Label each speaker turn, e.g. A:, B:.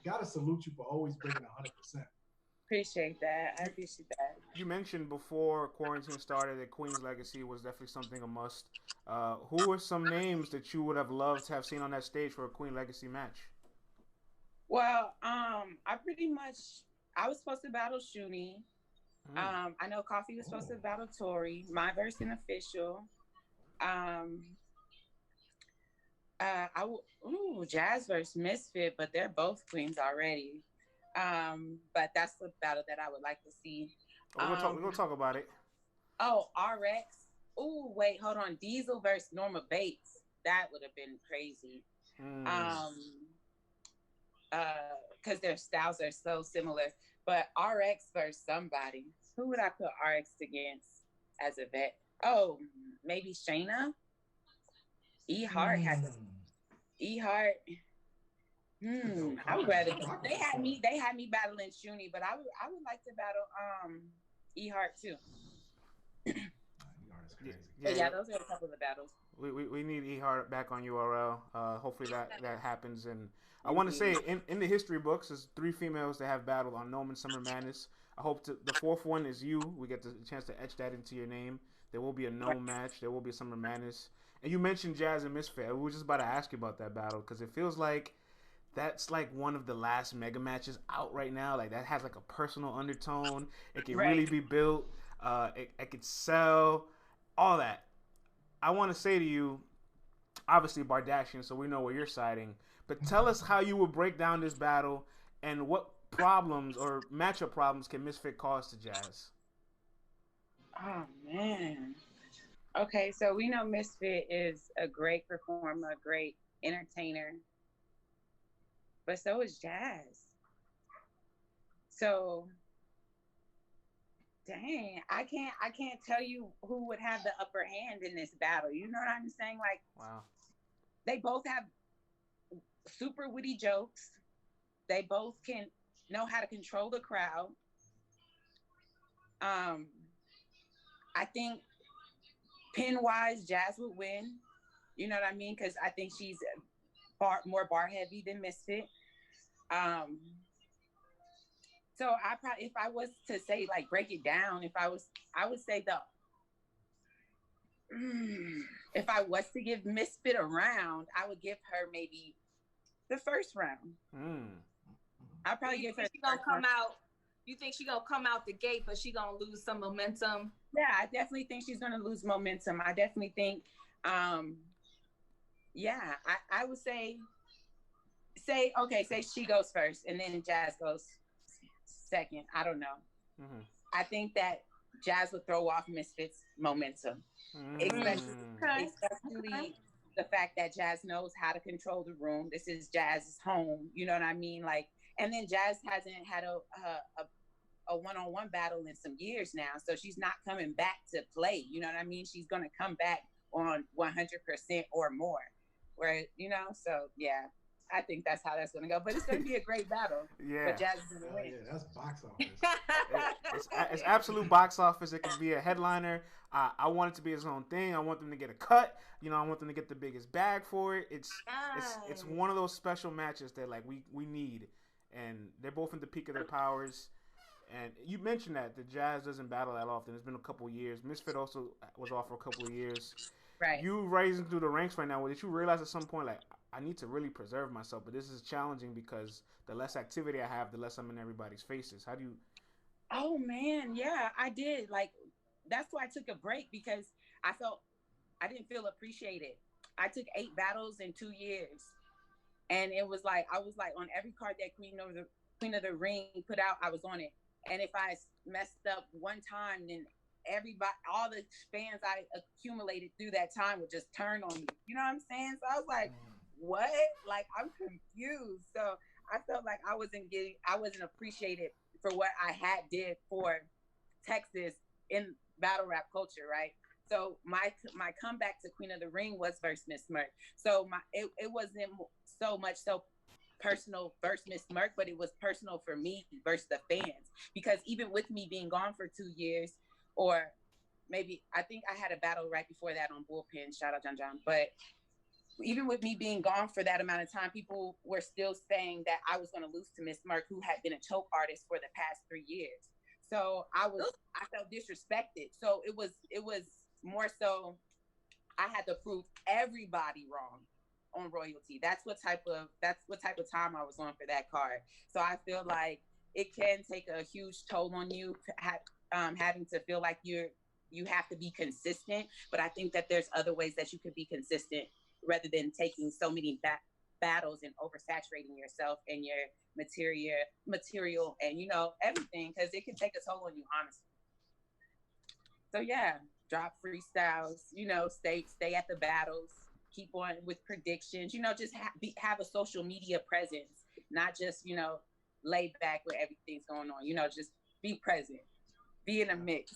A: gotta salute you for always bringing 100%.
B: Appreciate that. I appreciate that.
C: You mentioned before quarantine started that Queen's Legacy was definitely something a must. Who are some names that you would have loved to have seen on that stage for a Queen Legacy match?
B: Well, I pretty much I was supposed to battle Shuni.
C: Mm.
B: I know Coffee was supposed to battle Tori. My verse and official. Um, Jazz versus Misfit, but they're both queens already. But that's the battle that I would like to see.
C: Oh, we're gonna talk about it.
B: Oh, RX. Oh, wait, hold on. Diesel versus Norma Bates. That would have been crazy.
C: Mm.
B: Um, because their styles are so similar. But RX versus somebody. Who would I put RX against as a vet? Oh, maybe Shayna. E Hart has a
A: Mm.
B: E Hart.
A: Yo,
B: I would rather
A: Rock
B: they
A: was
B: had
A: fun.
B: me battling Shuni, but I would like to battle E Hart too.
A: The artist
C: Yeah,
A: crazy.
B: But
C: yeah,
B: yeah, those are a couple of the battles.
C: we need Ehart back on URL. Hopefully that happens. And I want to say
B: Indeed.
C: in the history books, there's three females that have battled on Gnome and Summer Madness. I hope the fourth one is you. We get the chance to etch that into your name. There will be a Gnome match. There will be a Summer Madness. And you mentioned Jazz and Misfit. We were just about to ask you about that battle because it feels like that's like one of the last mega matches out right now. Like that has like a personal undertone. It can really
B: Right.
C: be built. It could sell. All that. I want to say to you, obviously Bardashian, so we know where you're siding. But tell us how you would break down this battle and what problems or matchup problems can Misfit cause to Jazz.
B: Oh man. Okay, so we know Misfit is a great performer, a great entertainer, but so is Jazz. So dang, I can't tell you who would have the upper hand in this battle. You know what I'm saying? Like
C: Wow.
B: they both have super witty jokes. They both can know how to control the crowd. Um, I think pin wise, Jazz would win. You know what I mean? Because I think she's more bar heavy than Misfit. Um, so I probably, if I was to say like break it down, I would say the if I was to give Misfit a round, I would give her maybe the first round.
C: Mm.
B: I'd
D: So
B: probably
D: you
B: give her
D: think
B: the
D: she gonna
B: first round.
D: come out? You think she gonna come out the gate, but she gonna lose some momentum?
B: Yeah, I definitely think she's going to lose momentum. I definitely think, um, yeah, I would say she goes first, and then Jazz goes second. I don't know.
C: Mm-hmm.
B: I think that Jazz would throw off Misfits momentum,
D: Mm.
B: especially
C: Mm.
D: Okay. Okay.
B: especially the fact that Jazz knows how to control the room. This is Jazz's home. You know what I mean? Like, and then Jazz hasn't had a one-on-one battle in some years now, so she's not coming back to play. You know what I mean? She's going to come back on 100% or more. Where so yeah, I think that's how that's going to go. But it's going to be a great battle. But
C: Yeah.
B: Jazz is going to
A: Hell
B: win.
A: yeah, that's box office.
C: It's absolute box office. It could be a headliner. I want it to be its own thing. I want them to get a cut. I want them to get the biggest bag for it. It's
D: Nice.
C: one of those special matches that like we need, and they're both in the peak of their powers. And you mentioned that the Jazz doesn't battle that often. It's been a couple of years. Misfit also was off for a couple of years.
B: Right.
C: You rising through the ranks right now. Did you realize at some point like I need to really preserve myself? But this is challenging because the less activity I have, the less I'm in everybody's faces. How do you?
B: Oh man, yeah, I did. Like that's why I took a break because I felt I didn't feel appreciated. I took 8 battles in 2 years, and it was like I was like on every card that Queen of the Ring put out, I was on it. And if I messed up one time, then everybody, all the fans I accumulated through that time would just turn on me. You know what I'm saying? So I was like, what? Like I'm confused. So I felt like I wasn't appreciated for what I had did for Texas in battle rap culture, right? So my comeback to Queen of the Ring was versus Miss Merck. So it wasn't so much so personal versus Miss Merck, but it was personal for me versus the fans. Because even with me being gone for 2 years, or maybe I think I had a battle right before that on Bullpen. Shout out John John. But even with me being gone for that amount of time, people were still saying that I was going to lose to Miss Merck, who had been a choke artist for the past 3 years. So I felt disrespected. So it was more so I had to prove everybody wrong on royalty. That's what type of time I was on for that card. So I feel like it can take a huge toll on you, having to feel like you have to be consistent. But I think that there's other ways that you could be consistent rather than taking so many battles and oversaturating yourself and your material and everything, because it can take a toll on you, honestly. So yeah, drop freestyles, stay at the battles, keep on with predictions, just have a social media presence, not just lay back where everything's going on, just be present, be in a mix.